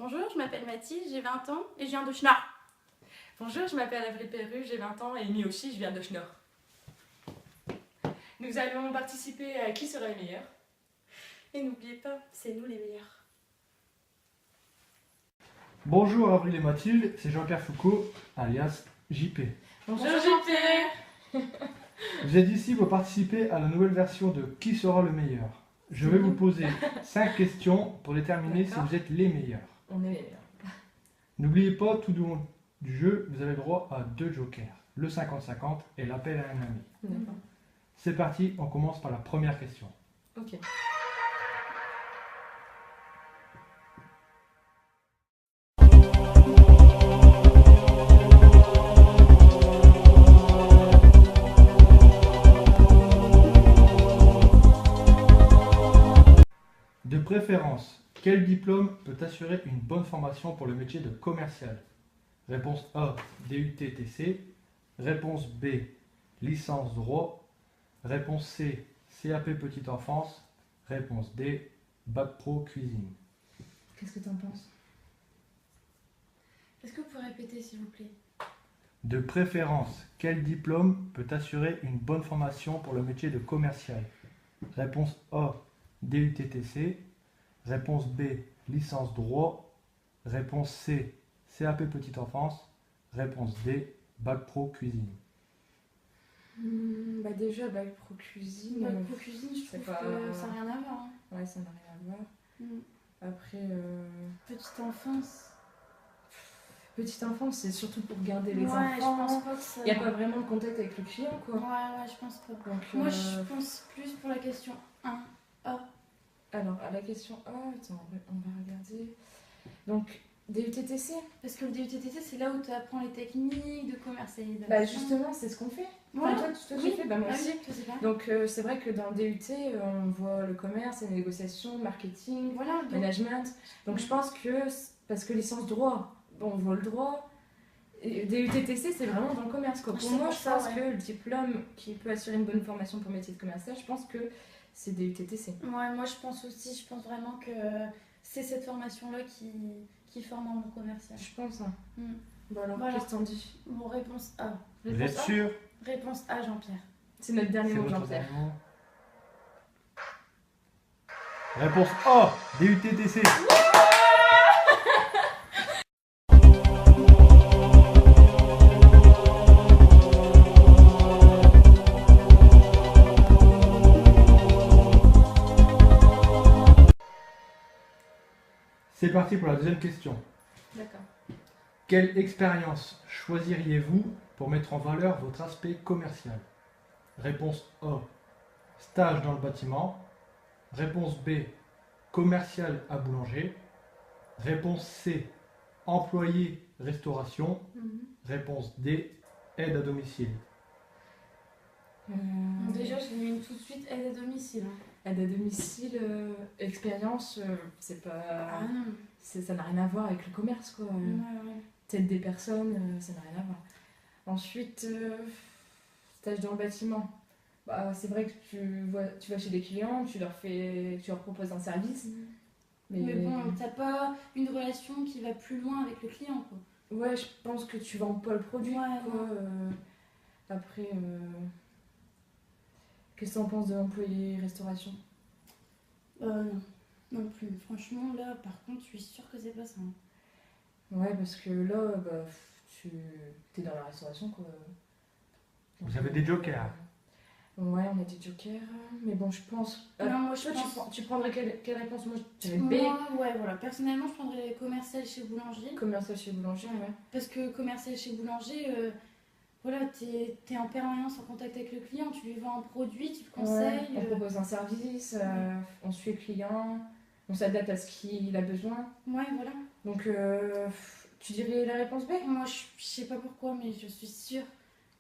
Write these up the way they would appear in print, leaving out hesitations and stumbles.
Bonjour, je m'appelle Mathilde, j'ai 20 ans et je viens de Schnorr. Bonjour, je m'appelle Avril Perru, j'ai 20 ans et Amy aussi, je viens de Schnorr. Nous allons participer à Qui sera le meilleur? Et n'oubliez pas, c'est nous les meilleurs. Bonjour Avril et Mathilde, c'est Jean-Pierre Foucault, alias JP. Bonjour Jean-Pierre. Vous êtes ici pour participer à la nouvelle version de Qui sera le meilleur? Je vais vous poser 5 questions pour déterminer si D'accord. vous êtes les meilleurs. On est les meilleurs. N'oubliez pas, tout au long du jeu, vous avez le droit à 2 jokers, le 50-50 et l'appel à un ami. D'accord. C'est parti, on commence par la première question. Ok. De préférence, quel diplôme peut assurer une bonne formation pour le métier de commercial? Réponse A, DUT-TC. Réponse B, licence droit. Réponse C, CAP petite enfance. Réponse D, bac pro cuisine. Qu'est-ce que t'en penses? Est-ce que vous pouvez répéter s'il vous plaît? De préférence, quel diplôme peut assurer une bonne formation pour le métier de commercial? Réponse A, DUT-TC. Réponse B, licence droit. Réponse C, CAP petite enfance. Réponse D, bac pro cuisine. Déjà, bac pro cuisine. Bac pro cuisine, je c'est trouve pas- que ça n'a rien à voir. Hein. Ouais, ça n'a rien à voir. Mm. Après, Petite enfance. petite enfance, c'est surtout pour garder les Ouais, enfants. je pense pas que ça. Il n'y a pas vraiment de contact avec le client, quoi. Ouais, je pense pas. Donc, Moi, je pense plus pour la question 1. Alors, à la question A, attends, on va regarder. Donc, DUTTC. Parce que le DUTTC, c'est là où tu apprends les techniques de commercialisation. Bah, justement, c'est ce qu'on fait. Voilà. Enfin, toi, tu Oui. fais, bah, moi Ah aussi. oui, toi, c'est pareil. Donc, c'est vrai que dans le DUT, on voit le commerce, les négociations, le marketing, Voilà, donc, management. Donc, je pense que, parce que licence droit, bon, on voit le droit. Et DUTTC, c'est vraiment dans le commerce, quoi. Pour C'est moi, pour je ça, pense ouais. que le diplôme qui peut assurer une bonne formation pour le métier de commercial, je pense que c'est DUTTC. ouais, moi, je pense aussi, je pense vraiment que c'est cette formation-là qui forme un bon commercial. Je pense, hein. Mm. Bon, alors, Voilà. qu'est-ce que t'en dis? Bon, réponse A. Vous Réponse êtes A. sûr? Réponse A, Jean-Pierre. C'est notre dernier C'est mot, votre Jean-Pierre. dernier mot. Réponse A, DUT-TC. C'est parti pour la deuxième question. D'accord. Quelle expérience choisiriez-vous pour mettre en valeur votre aspect commercial? Réponse A, stage dans le bâtiment. Réponse B, commercial à boulanger. Réponse C, employé restauration. Réponse D, aide à domicile. Déjà, je mets tout de suite aide à domicile. Hein. Aide à domicile, expérience, c'est pas. Ah non. Ça n'a rien à voir avec le commerce, quoi. Ouais. Tête des personnes, ça n'a rien à voir. Ensuite, stage dans le bâtiment. Bah, c'est vrai que tu vas chez des clients, tu leur proposes un service. Mais bon, t'as pas une relation qui va plus loin avec le client, quoi. Ouais, je pense que tu vends pas le produit, Ouais, quoi. Après, qu'est-ce que t'en penses de l'employé restauration? Non. Non plus. Franchement, là, par contre, je suis sûre que c'est pas ça. Hein. Ouais, parce que là, bah, tu es dans la restauration, quoi. Vous avez des jokers. Ouais, on a des jokers, mais bon, je pense. Non, moi, je toi, pense- tu prendrais quelle réponse? Moi, je dirais B. Moi, ouais, voilà. Personnellement, je prendrais commercial chez boulanger. Commercial chez boulanger, ouais. Parce que commercial chez boulanger, voilà, t'es en permanence en contact avec le client. Tu lui vends un produit, tu le conseilles. Ouais, on propose un service, on suit le client, on s'adapte à ce qu'il a besoin. Ouais, voilà. Donc, tu dirais la réponse B? Moi, je sais pas pourquoi, mais je suis sûre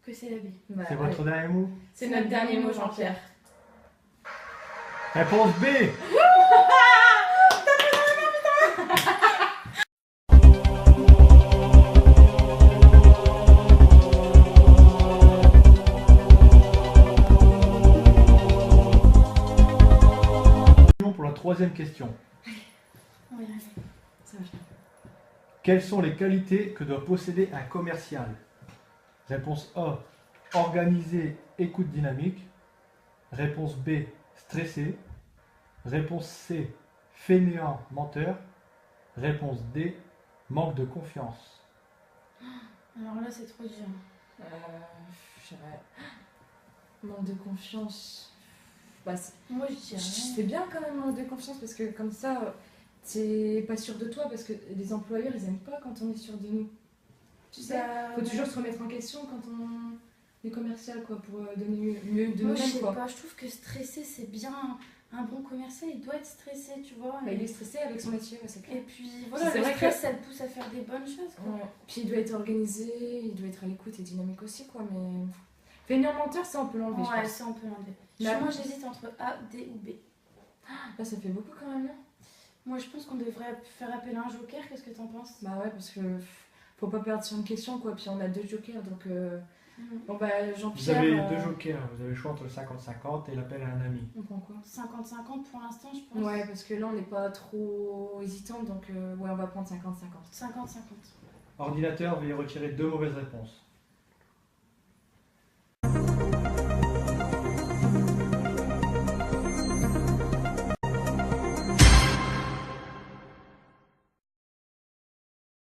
que c'est la B. Bah, C'est votre dernier mot? c'est notre dernier mot, Jean-Pierre. Réponse B. Pour la troisième question. Ouais. Ça va. Quelles sont les qualités que doit posséder un commercial? Réponse A, organisé, écoute dynamique. Réponse B, stressé. Réponse C, fainéant, menteur. Réponse D, manque de confiance. Alors là, c'est trop dur. Je dirais. Manque de confiance. Bah, Moi, je dirais. c'est bien quand même manque de confiance parce que comme ça, t'es pas sûr de toi parce que les employeurs ils aiment pas quand on est sûr de nous. Tu sais, faut toujours se remettre en question quand on est commercial quoi pour donner mieux de Moi, je nous-mêmes sais quoi. pas, je trouve que stressé, c'est bien. Un bon commercial, il doit être stressé, tu vois. Bah, il est stressé avec son métier, ouais, c'est Et clair. puis voilà, C'est le vrai stress, ça le pousse à faire des bonnes choses, quoi. Ouais. Puis il doit être organisé, il doit être à l'écoute et dynamique aussi quoi. Mais fainéant menteur, ça on peut l'enlever. Ouais, Je ça, on peut l'enlever. Mais Moi, j'hésite entre A, D ou B. pense. Là ça fait beaucoup quand même. Non Moi, je pense qu'on devrait faire appel à un joker. Qu'est-ce que t'en penses? bah ouais parce que faut pas perdre sur une question quoi. Puis on a 2 jokers donc. Bon bah Vous Jean-Pierre. avez 2 jokers, vous avez le choix entre le 50-50 et l'appel à un ami. On prend quoi? 50-50 pour l'instant, je pense. Ouais, parce que là on n'est pas trop hésitant donc ouais, on va prendre 50-50. 50-50. Ordinateur, veuillez retirer 2 mauvaises réponses.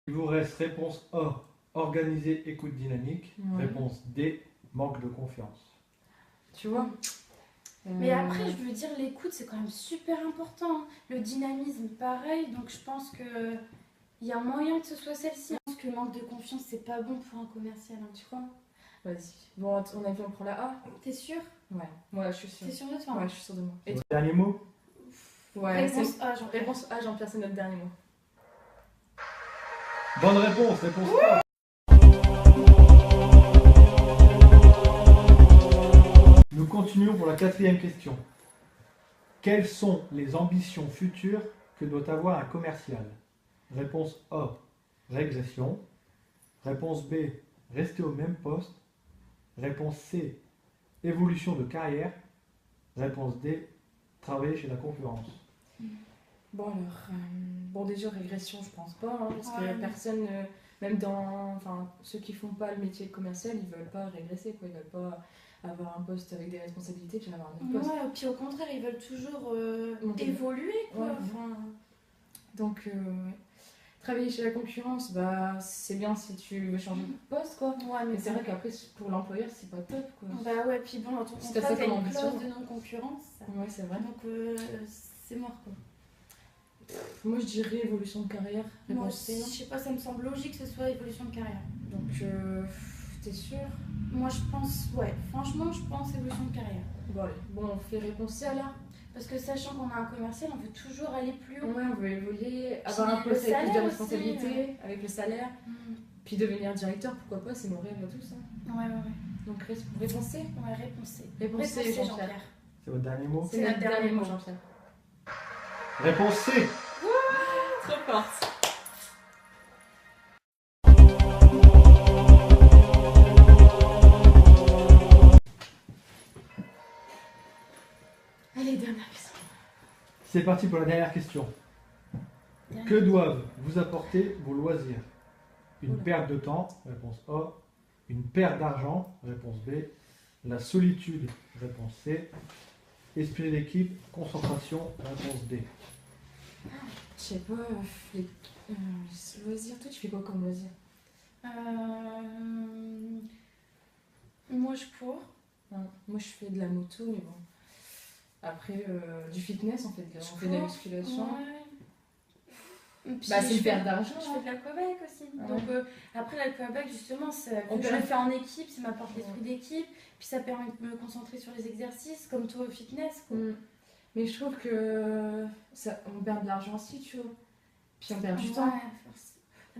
Il vous reste réponse A, organisé, écoute dynamique. Ouais. Réponse D, manque de confiance. Tu vois Mais après, je veux dire, l'écoute, c'est quand même super important. Hein. Le dynamisme, pareil. Donc, je pense que il y a moyen que ce soit celle-ci. Je pense que le manque de confiance, c'est pas bon pour un commercial, hein, tu crois? Vas-y. Bon, on a vu, on prend la A. T'es sûr? Ouais, ouais, je suis sûre. T'es sûr de toi? Ouais, je suis sûre de moi. Et Votre dernier mot? ouais, Réponse A, Jean-Pierre. réponse A, Jean-Pierre, c'est notre dernier mot. Bonne réponse, réponse A. Nous continuons pour la 4e question. Quelles sont les ambitions futures que doit avoir un commercial? Réponse A, régression. Réponse B, rester au même poste. Réponse C, évolution de carrière. Réponse D, travailler chez la concurrence. Bon alors, bon déjà régression je pense pas, hein, parce Ouais. que personne, même dans, enfin ceux qui font pas le métier de commercial, ils veulent pas régresser quoi, ils veulent pas avoir un poste avec des responsabilités puis avoir un autre poste. Ouais, puis au contraire, ils veulent toujours Monter. évoluer, quoi. Ouais. Enfin, Donc ouais. Travailler chez la concurrence, bah c'est bien si tu veux changer de poste quoi. ouais, Mais c'est vrai qu'après pour l'employeur c'est pas top quoi. Bah ouais, puis bon, dans ton Si t'as contrat, ça t'as comme une ambition. clause de non-concurrence. Ouais c'est vrai. Donc c'est mort, quoi. Moi je dirais évolution de carrière, Moi, réponse C. je sais pas, ça me semble logique que ce soit évolution de carrière. Donc t'es sûr? Moi, je pense, ouais, franchement, je pense évolution de carrière. Bon allez, bon on fait réponse C alors. Parce que sachant qu'on a un commercial, on veut toujours aller plus haut. Ouais, on veut évoluer, Puis avoir un le poste avec plus salaire de aussi, responsabilités, avec le salaire, Mm. puis devenir directeur, pourquoi pas, c'est mon rêve à tous. Hein. Ouais, ouais, ouais. Donc réponse C. Ouais, réponse C. Réponse C, Réponse C, Jean-Pierre. Jean-Pierre. C'est votre dernier mot? C'est notre dernier mot, Jean-Pierre. Réponse C. Trop forte. Allez, dernière question. C'est parti pour la dernière question. Que doivent vous apporter vos loisirs? Une Oula. perte de temps, réponse A. Une perte d'argent, réponse B. La solitude, réponse C. Esprit d'équipe, concentration, réponse D. Je sais pas, les loisirs, toi tu fais quoi comme loisir? Moi, je cours. Moi je fais de la moto, mais bon. Après, du fitness, on fait de la musculation. Ouais. Puis Bah, c'est je une fais- perte d'argent. Je fais de l'aquabike aussi. Ouais. Donc après l'aquabike, justement, On je peut- le fais en équipe, ça m'apporte l'esprit d'équipe. Puis ça permet de me concentrer sur les exercices, comme toi au fitness. Quoi. Mais je trouve que on perd de l'argent aussi, tu vois. Puis on perd du temps. Ouais,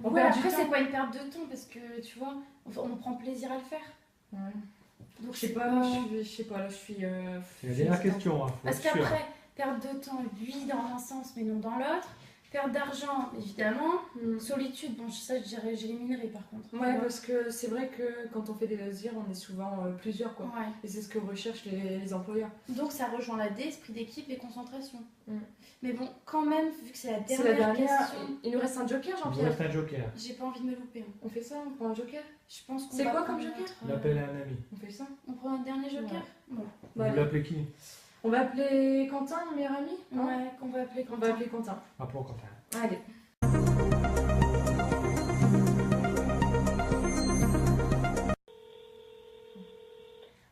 On ouais, perd du après, temps. c'est pas une perte de temps parce que tu vois, on prend plaisir à le faire. Ouais. Donc Je sais c'est pas, moi je sais pas, là je suis. C'est la dernière question. Hein, faut Parce être sûr. qu'après, perte de temps, oui, dans un sens, mais non dans l'autre. Perte d'argent, évidemment. Mm. Solitude, bon, ça, je dirais, j'éliminerais par contre. Ouais, parce que c'est vrai que quand on fait des loisirs, on est souvent plusieurs, quoi. Ouais. Et c'est ce que recherchent les employeurs. Donc ça rejoint la D, esprit d'équipe et concentration. Mm. Mais bon, quand même, vu que c'est la C'est dernière, la dernière. question, Il nous reste un joker, Il vous Jean-Pierre. reste un joker. j'ai pas envie de me louper. Hein. On fait ça, on prend un joker. Je pense qu'on C'est va quoi comme prendre joker notre, L'appel à un ami. On fait ça. On prend un dernier joker. Ouais. Bon. Vous Bah, l'appelez qui? on va appeler Quentin, mon meilleur ami. Hein Ouais, qu'on va appeler On Quentin. va appeler Quentin. Appelons Quentin. Allez.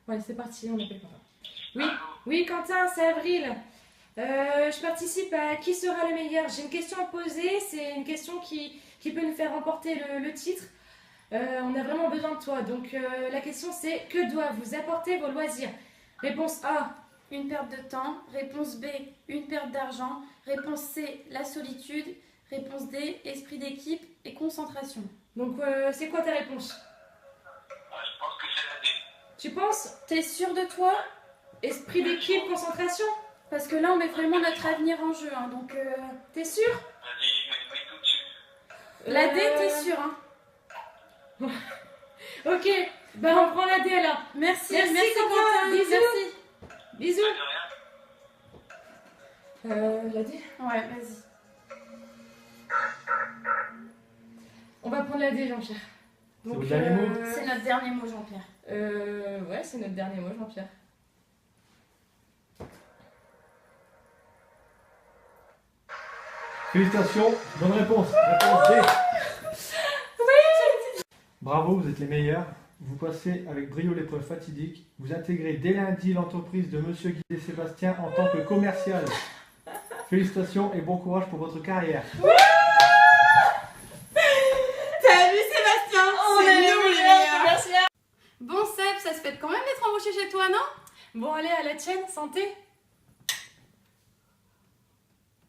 Ouais, c'est parti, on appelle Quentin. Oui, oui, Quentin, c'est Avril. Je participe à Qui sera le meilleur? J'ai une question à poser, c'est une question qui peut nous faire remporter le titre. On a vraiment besoin de toi. Donc la question c'est: que doivent vous apporter vos loisirs? Réponse A. Une perte de temps. Réponse B, une perte d'argent. Réponse C, la solitude. Réponse D, esprit d'équipe et concentration. Donc c'est quoi ta réponse? Je pense que c'est la D. Tu penses? T'es sûr de toi? Esprit d'équipe, concentration? Parce que là, on met vraiment notre avenir en jeu. Hein, donc, T'es sûr? Vas-y, mets tout dessus. la D, t'es sûr. Hein. Ok, bah on prend la D alors. Merci, Merci, Quentin. Quentin. Bisous. Merci. Bisous. De rien. La D? Ouais, vas-y. On va prendre la D, Jean-Pierre. C'est votre dernier mot? C'est notre dernier mot, Jean-Pierre. Ouais, c'est notre dernier mot, Jean-Pierre. Félicitations, bonne réponse. Réponse D. Oui. Bravo, vous êtes les meilleurs. Vous passez avec brio l'épreuve fatidique. Vous intégrez dès lundi l'entreprise de Monsieur Guy et Sébastien en tant que commercial. Félicitations et bon courage pour votre carrière. T'as vu, Sébastien? On est nous les meilleurs. Bon, Seb, ça se fait quand même d'être embauché chez toi, non? Bon, allez, à la tienne, santé.